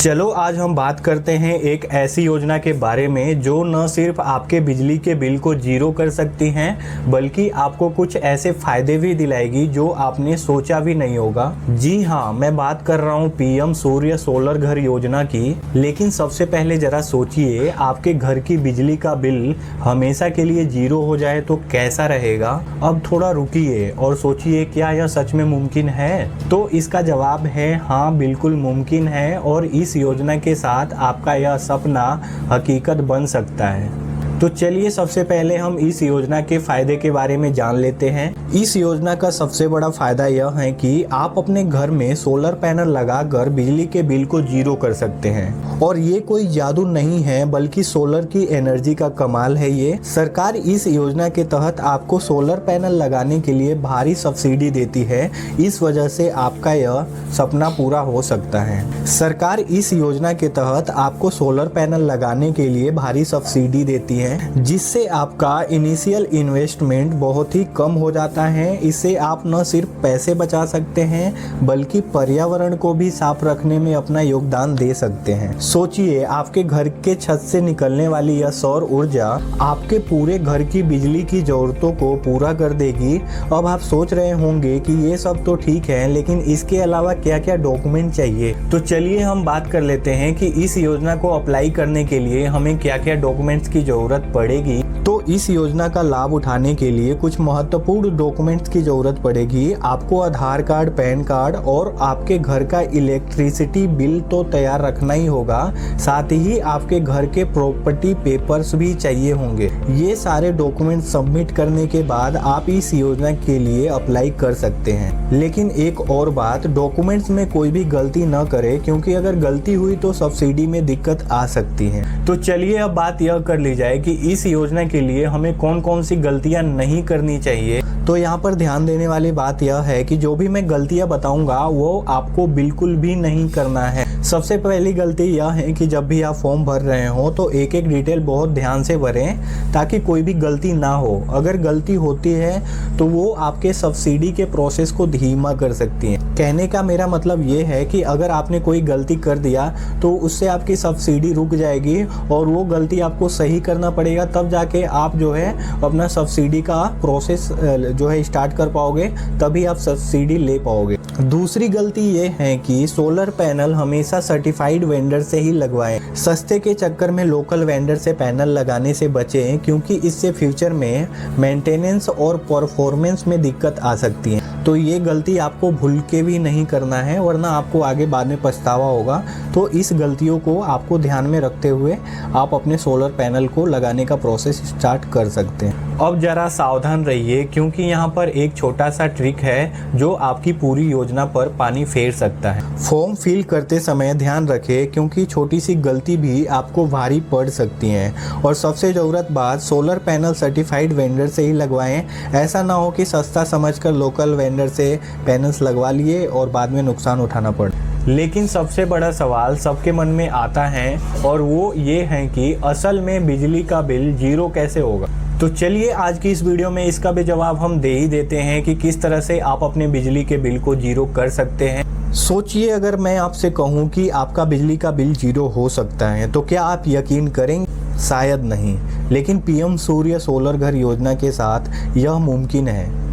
चलो आज हम बात करते हैं एक ऐसी योजना के बारे में जो न सिर्फ आपके बिजली के बिल को जीरो कर सकती हैं बल्कि आपको कुछ ऐसे फायदे भी दिलाएगी जो आपने सोचा भी नहीं होगा। जी हाँ, मैं बात कर रहा हूँ पीएम सूर्य सोलर घर योजना की। लेकिन सबसे पहले जरा सोचिए, आपके घर की बिजली का बिल हमेशा के लिए जीरो हो जाए तो कैसा रहेगा। अब थोड़ा रुकिए और सोचिए, क्या यह सच में मुमकिन है? तो इसका जवाब है हाँ, बिल्कुल मुमकिन है और इस योजना के साथ आपका यह सपना हकीकत बन सकता है। तो चलिए सबसे पहले हम इस योजना के फायदे के बारे में जान लेते हैं। इस योजना का सबसे बड़ा फायदा यह है कि आप अपने घर में सोलर पैनल लगाकर बिजली के बिल को जीरो कर सकते हैं। और ये कोई जादू नहीं है बल्कि सोलर की एनर्जी का कमाल है ये। सरकार इस योजना के तहत आपको सोलर पैनल लगाने के लिए भारी सब्सिडी देती है। इस वजह से आपका यह सपना पूरा हो सकता है। सरकार इस योजना के तहत आपको सोलर पैनल लगाने के लिए भारी सब्सिडी देती है, जिससे आपका इनिशियल इन्वेस्टमेंट बहुत ही कम हो जाता है। इससे आप न सिर्फ पैसे बचा सकते हैं बल्कि पर्यावरण को भी साफ रखने में अपना योगदान दे सकते हैं। सोचिए, आपके घर के छत से निकलने वाली यह सौर ऊर्जा आपके पूरे घर की बिजली की जरूरतों को पूरा कर देगी। अब आप सोच रहे होंगे कि ये सब तो ठीक है, लेकिन इसके अलावा क्या क्या डॉक्यूमेंट चाहिए। तो चलिए हम बात कर लेते हैं कि इस योजना को अप्लाई करने के लिए हमें क्या क्या डॉक्यूमेंट्स की जरूरत पड़ेगी। तो इस योजना का लाभ उठाने के लिए कुछ महत्वपूर्ण डॉक्यूमेंट्स की जरूरत पड़ेगी। आपको आधार कार्ड, पैन कार्ड और आपके घर का इलेक्ट्रिसिटी बिल तो तैयार रखना ही होगा। साथ ही आपके घर के प्रॉपर्टी पेपर्स भी चाहिए होंगे। ये सारे डॉक्यूमेंट सबमिट करने के बाद आप इस योजना के लिए अप्लाई कर सकते हैं। लेकिन एक और बात, डॉक्यूमेंट्स में कोई भी गलती न करे, क्योंकि अगर गलती हुई तो सब्सिडी में दिक्कत आ सकती है। तो चलिए अब बात यह कर ली जाए कि इस योजना के लिए हमें कौन कौन सी गलतियां नहीं करनी चाहिए। तो यहाँ पर ध्यान देने वाली बात यह है कि जो भी मैं गलतियां बताऊंगा वो आपको बिल्कुल भी नहीं करना है। सबसे पहली गलती यह है कि जब भी आप फॉर्म भर रहे हो तो एक एक डिटेल बहुत ध्यान से भरें ताकि कोई भी गलती ना हो। अगर गलती होती है तो वो आपके सब्सिडी के प्रोसेस को धीमा कर सकती है। कहने का मेरा मतलब ये है कि अगर आपने कोई गलती कर दिया तो उससे आपकी सब्सिडी रुक जाएगी और वो गलती आपको सही करना पड़ेगा, तब जाके आप जो है अपना सब्सिडी का प्रोसेस जो है स्टार्ट कर पाओगे, तभी आप सब्सिडी ले पाओगे। दूसरी गलती ये है कि सोलर पैनल हमेशा सर्टिफाइड वेंडर से ही लगवाएं। सस्ते के चक्कर में लोकल वेंडर से पैनल लगाने से बचें, क्योंकि इससे फ्यूचर में मेंटेनेंस और परफॉर्मेंस में दिक्कत आ सकती है। तो ये गलती आपको भूल के भी नहीं करना है, वरना आपको आगे बाद में पछतावा होगा। तो इस गलतियों को आपको ध्यान में रखते हुए आप अपने सोलर पैनल को लगाने का प्रोसेस स्टार्ट कर सकते हैं। अब जरा सावधान रहिए, क्योंकि यहाँ पर एक छोटा सा ट्रिक है जो आपकी पूरी योजना पर पानी फेर सकता है। फॉर्म फिल करते समय ध्यान रखें, क्योंकि छोटी सी गलती भी आपको भारी पड़ सकती है। और सबसे ज़रूरत बात, सोलर पैनल सर्टिफाइड वेंडर से ही लगवाएं। ऐसा ना हो कि सस्ता समझकर लोकल वेंडर से पैनल्स लगवा लिए और बाद में नुकसान उठाना पड़े। लेकिन सबसे बड़ा सवाल सबके मन में आता है और वो ये है कि असल में बिजली का बिल जीरो कैसे होगा। तो चलिए आज की इस वीडियो में इसका भी जवाब हम दे ही देते हैं कि किस तरह से आप अपने बिजली के बिल को जीरो कर सकते हैं। सोचिए, अगर मैं आपसे कहूं कि आपका बिजली का बिल जीरो हो सकता है तो क्या आप यकीन करेंगे? शायद नहीं, लेकिन पीएम सूर्य सोलर घर योजना के साथ यह मुमकिन है।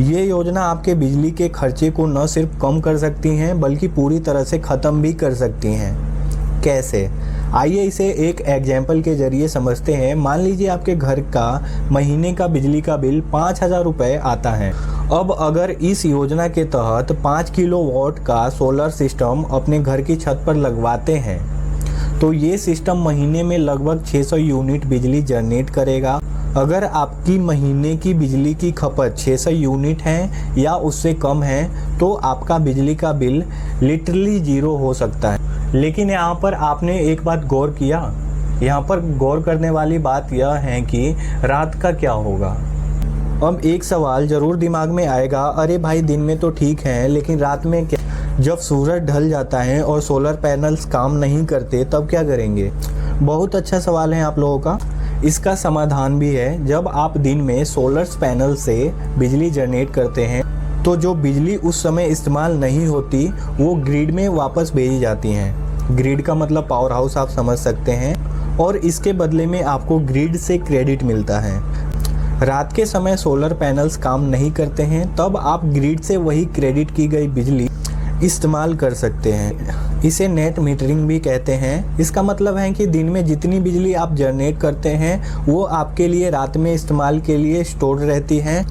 ये योजना आपके बिजली के खर्चे को न सिर्फ कम कर सकती हैं बल्कि पूरी तरह से ख़त्म भी कर सकती हैं। कैसे? आइए इसे एक एग्जाम्पल के जरिए समझते हैं। मान लीजिए आपके घर का महीने का बिजली का बिल 5,000 रुपये आता है। अब अगर इस योजना के तहत 5 किलोवाट का सोलर सिस्टम अपने घर की छत पर लगवाते हैं तो ये सिस्टम महीने में लगभग 600 यूनिट बिजली जनरेट करेगा। अगर आपकी महीने की बिजली की खपत 600 यूनिट है या उससे कम है तो आपका बिजली का बिल लिटरली जीरो हो सकता है। लेकिन यहाँ पर आपने एक बात गौर किया? यहाँ पर गौर करने वाली बात यह है कि रात का क्या होगा। अब एक सवाल ज़रूर दिमाग में आएगा, अरे भाई दिन में तो ठीक है लेकिन रात में क्या? जब सूरज ढल जाता है और सोलर पैनल्स काम नहीं करते तब क्या करेंगे? बहुत अच्छा सवाल है आप लोगों का। इसका समाधान भी है। जब आप दिन में सोलर पैनल से बिजली जनरेट करते हैं तो जो बिजली उस समय इस्तेमाल नहीं होती वो ग्रिड में वापस भेजी जाती हैं। ग्रिड का मतलब पावर हाउस आप समझ सकते हैं, और इसके बदले में आपको ग्रिड से क्रेडिट मिलता है। रात के समय सोलर पैनल्स काम नहीं करते हैं, तब आप ग्रिड से वही क्रेडिट की गई बिजली इस्तेमाल कर सकते हैं। इसे नेट मीटरिंग भी कहते हैं। इसका मतलब है कि दिन में जितनी बिजली आप जनरेट करते हैं वो आपके लिए रात में इस्तेमाल के लिए स्टोर रहती है,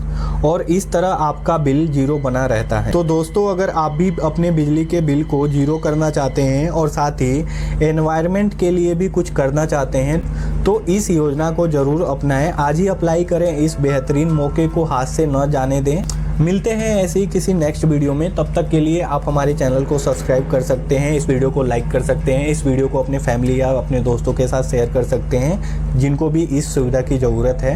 और इस तरह आपका बिल जीरो बना रहता है। तो दोस्तों, अगर आप भी अपने बिजली के बिल को जीरो करना चाहते हैं और साथ ही एनवायरनमेंट के लिए भी कुछ करना चाहते हैं, तो इस योजना को ज़रूर अपनाएं। आज ही अप्लाई करें, इस बेहतरीन मौके को हाथ से न जाने दें। मिलते हैं ऐसे ही किसी नेक्स्ट वीडियो में। तब तक के लिए आप हमारे चैनल को सब्सक्राइब कर सकते हैं, इस वीडियो को लाइक कर सकते हैं, इस वीडियो को अपने फैमिली या अपने दोस्तों के साथ शेयर कर सकते हैं जिनको भी इस सुविधा की ज़रूरत है।